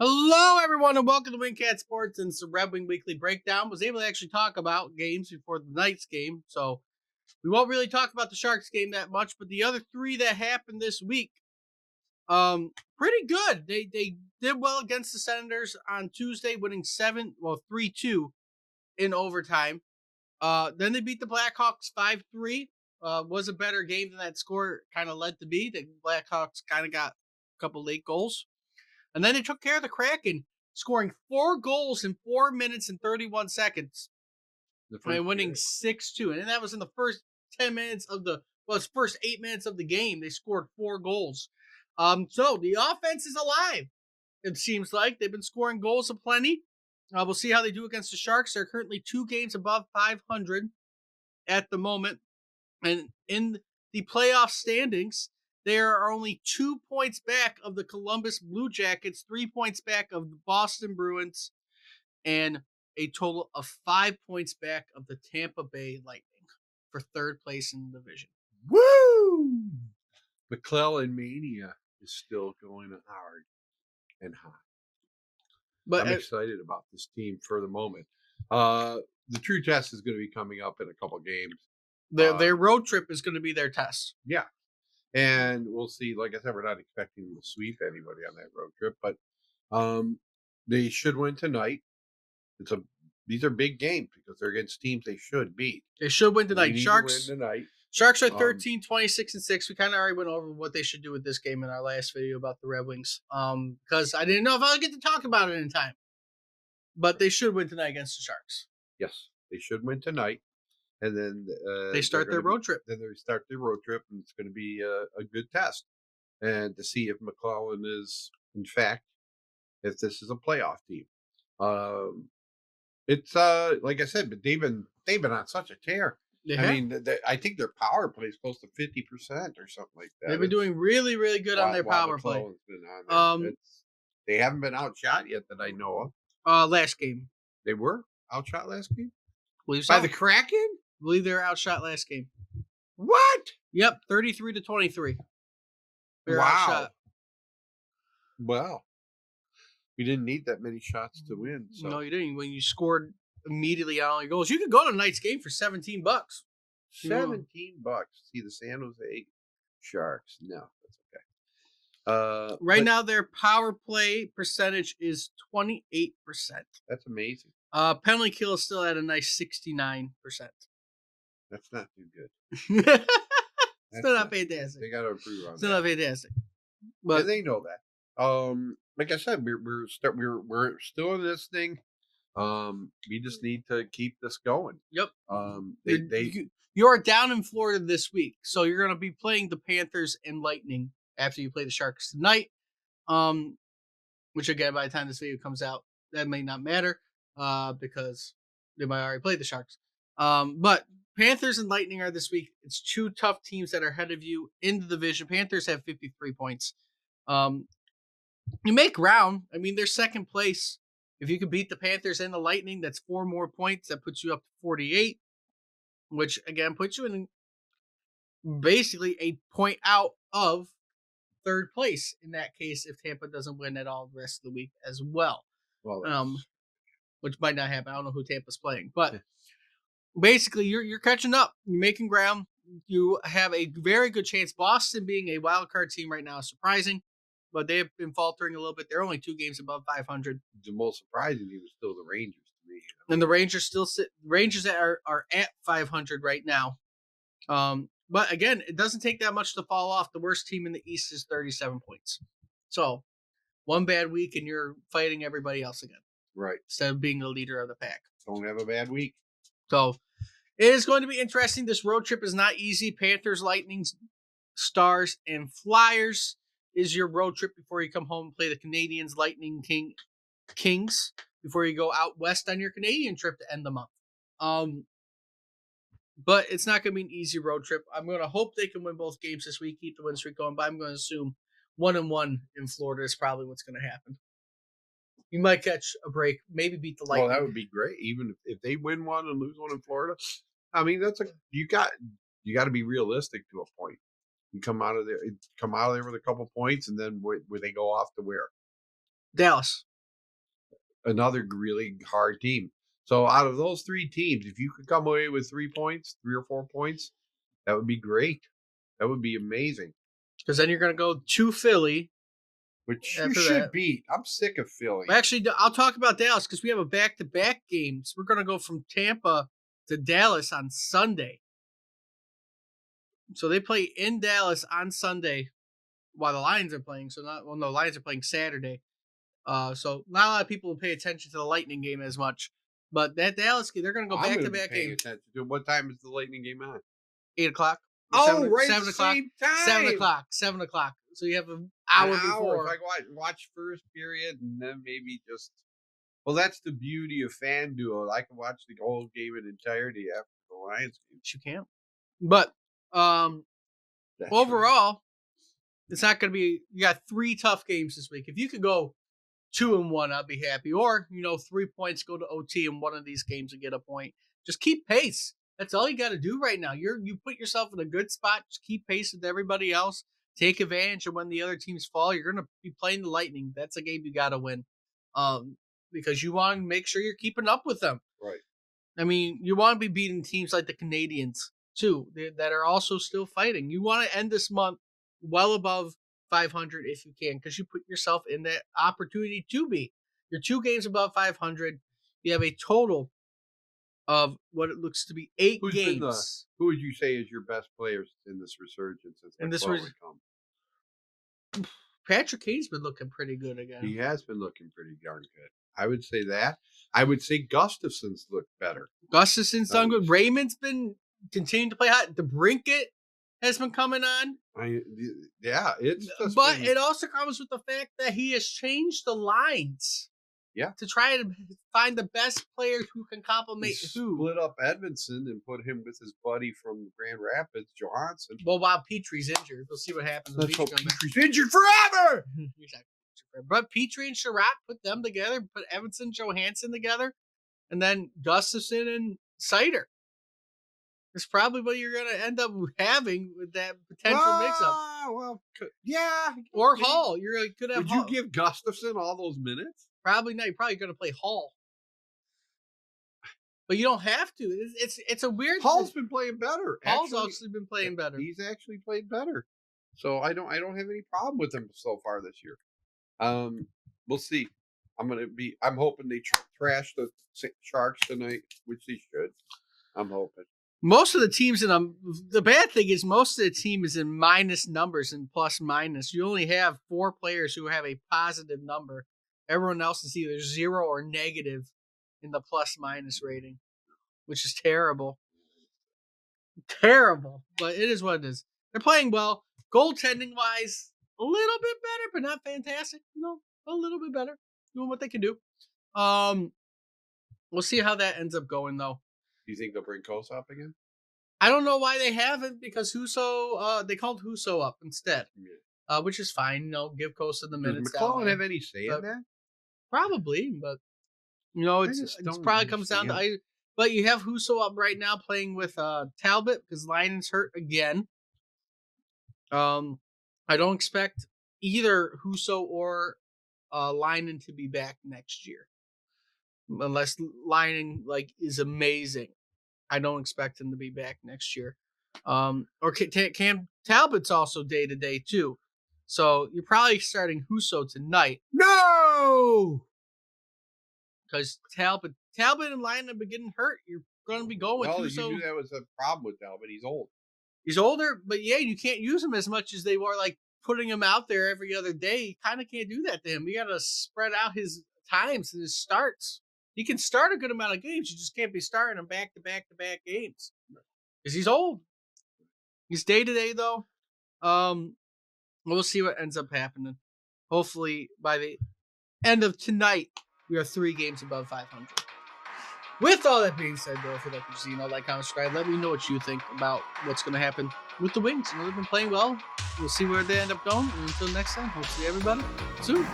Hello, everyone, and welcome to Wingcat Sports and some Red Wing Weekly Breakdown. Was able to actually talk about games before the night's game, so we won't really talk about the Sharks game that much. But the other three that happened this week, pretty good. They did well against the Senators on Tuesday, winning 3-2 in overtime. Then they beat the Blackhawks 5-3. Was a better game than that score kind of led to be. The Blackhawks kind of got a couple late goals. And then they took care of the Kraken, scoring 4 goals in 4 minutes and 31 seconds and winning 6-2. And that was in the first 10 minutes of first 8 minutes of the game. They scored 4 goals. So the offense is alive. It seems like they've been scoring goals aplenty. We'll see how they do against the Sharks. They're currently 2 games above 500 at the moment. And in the playoff standings, they are only 2 points back of the Columbus Blue Jackets, 3 points back of the Boston Bruins, and a total of 5 points back of the Tampa Bay Lightning for third place in the division. Woo! McClellan Mania is still going hard and hot. But I'm excited about this team for the moment. The true test is going to be coming up in a couple games. Their road trip is going to be their test. Yeah. And we'll see. Like I said, we're not expecting them to sweep anybody on that road trip, but they should win tonight. These are big games because they're against teams they should beat. They should win tonight. Sharks are 13, 26, and 6. We kind of already went over what they should do with this game in our last video about the Red Wings. Because I didn't know if I would get to talk about it in time. But they should win tonight against the Sharks. Yes, they should win tonight. And then they start their road trip. Then they start their road trip, and it's going to be a good test. And to see if McClellan is, in fact, if this is a playoff team. It's like I said, but they've been on such a tear. I mean, I think their power play is close to 50% or something like that. They've been doing really, really good on their power play. They haven't been outshot yet that I know of. Last game they were outshot last game. By the Kraken. I believe they were outshot last game. What? Yep, 33-23. Wow. Outshot. Well, we didn't need that many shots to win. So. No, you didn't. When you scored immediately on all your goals, you could go to tonight's game for $17. $17. See the San Jose Sharks. No, that's okay. Right now, their power play percentage is 28%. That's amazing. Penalty kill is still at a nice 69%. That's not too good. Still not fantastic. They got to improve on that. Still not fantastic. But they know that. Like I said, we're still in this thing. We just need to keep this going. Yep. You're down in Florida this week, so you're going to be playing the Panthers and Lightning after you play the Sharks tonight. Which again, by the time this video comes out, that may not matter because they might already play the Sharks. But Panthers and Lightning are this week. It's 2 tough teams that are ahead of you in the division. Panthers have 53 points. You make ground. I mean, they're second place. If you could beat the Panthers and the Lightning, that's 4 more points. That puts you up to 48, which again puts you in basically a point out of third place in that case if Tampa doesn't win at all the rest of the week as well. Which might not happen. I don't know who Tampa's playing, but basically you're catching up. You're making ground. You have a very good chance. Boston being a wild card team right now is surprising, but they have been faltering a little bit. They're only 2 games above 500. The most surprising was still the Rangers to me. And the Rangers Rangers are at 500 right now. But again, it doesn't take that much to fall off. The worst team in the East is 37 points. So 1 bad week and you're fighting everybody else again. Right. Instead of being the leader of the pack. Don't have a bad week. So it is going to be interesting. This road trip is not easy. Panthers, Lightning, Stars, and Flyers is your road trip before you come home and play the Canadians, Lightning, Kings before you go out west on your Canadian trip to end the month. But it's not going to be an easy road trip. I'm going to hope they can win both games this week, keep the win streak going, but I'm going to assume 1-1 in Florida is probably what's going to happen. You might catch a break, maybe beat the Lightning. Well, that would be great. Even if they win one and lose one in Florida, I mean you got to be realistic to a point. You come out of there with a couple points, and then where they go off to where? Dallas. another really hard team. So out of those 3 teams, if you could come away with 3 points, 3 or 4 points, that would be great. That would be amazing. Because then you're going to go to Philly. Which you should beat. I'm sick of Philly. Actually, I'll talk about Dallas because we have a back-to-back games. We're going to go from Tampa to Dallas on Sunday. So they play in Dallas on Sunday while the Lions are playing. So the Lions are playing Saturday. So not a lot of people will pay attention to the Lightning game as much. But that Dallas game, they're going to go back-to-back games. What time is the Lightning game on? 8 o'clock. Oh, right, 7 o'clock. Same time. 7 o'clock. 7 o'clock. So you have an hour before. If I watch first period and then maybe just. Well, that's the beauty of FanDuel. I can watch the whole game in entirety after the Lions game. You can. But overall, it's not going to be. You got 3 tough games this week. If you could go 2-1, I'd be happy. Or 3 points, go to OT in one of these games and get a point. Just keep pace. That's all you got to do right now. You put yourself in a good spot. Just keep pace with everybody else. Take advantage of when the other teams fall. You're going to be playing the Lightning. That's a game you got to win, because you want to make sure you're keeping up with them. Right. I mean, you want to be beating teams like the Canadiens too, that are also still fighting. You want to end this month well above 500 if you can, because you put yourself in that opportunity to be. You're 2 games above 500. You have a total of what it looks to be 8 games. Who would you say is your best players in this resurgence? Patrick Kane's been looking pretty good again. He has been looking pretty darn good. I would say that. I would say Gustafson's looked better. Gustafson's done good. Raymond's been continuing to play hot. DeBrincat has been coming on. It also comes with the fact that he has changed the lines. Yeah. To try to find the best players who can complement who. Split up Edmondson and put him with his buddy from Grand Rapids, Johansson. Well, while Petrie's injured, we'll see what happens. Let's hope Petrie's injured forever. But Petrie and Sherratt, put them together, put Edmondson, Johansson together, and then Gustafson and Seider. It's probably what you're going to end up having with that potential mix-up. Well, yeah. Or Hall. You're could have. Would you give Gustafson all those minutes? Probably not. You're probably going to play Hall, but you don't have to. It's a weird. Hall's been playing better. Hall's actually been playing better. He's actually played better, so I don't have any problem with him so far this year. We'll see. I'm hoping they trash the Sharks tonight, which they should. I'm hoping. Most of the teams the bad thing is most of the team is in minus numbers and plus minus. You only have 4 players who have a positive number. Everyone else is either 0 or negative in the plus minus rating, which is terrible. Terrible, but it is what it is. They're playing well. Goaltending wise, a little bit better, but not fantastic. No, a little bit better. Doing what they can do. We'll see how that ends up going, though. Do you think they'll bring Kosa up again? I don't know why they haven't, because Husso, they called Husso up instead, which is fine. Give Kosa the minutes. Does McClellan have any say in that? Probably, but it probably comes down to. But you have Husso up right now playing with Talbot because Linen's hurt again. I don't expect either Husso or Linen to be back next year, unless Linen is amazing. I don't expect him to be back next year. Or Cam Talbot's also day to day too. So you're probably starting Husso tonight. No, because Talbot and Lyon have been getting hurt. You're going to be going with Husso. You knew that was a problem with Talbot. He's old. He's older, but you can't use him as much as they were putting him out there every other day. You kind of can't do that to him. You got to spread out his times and his starts. He can start a good amount of games. You just can't be starting him back to back to back games because he's old. He's day to day though. We'll see what ends up happening. Hopefully by the end of tonight, we are 3 games above 500. With all that being said, though, if you'd like to see comment, subscribe, let me know what you think about what's going to happen with the Wings. They've been playing well. We'll see where they end up going. And until next time, hope to see everybody soon.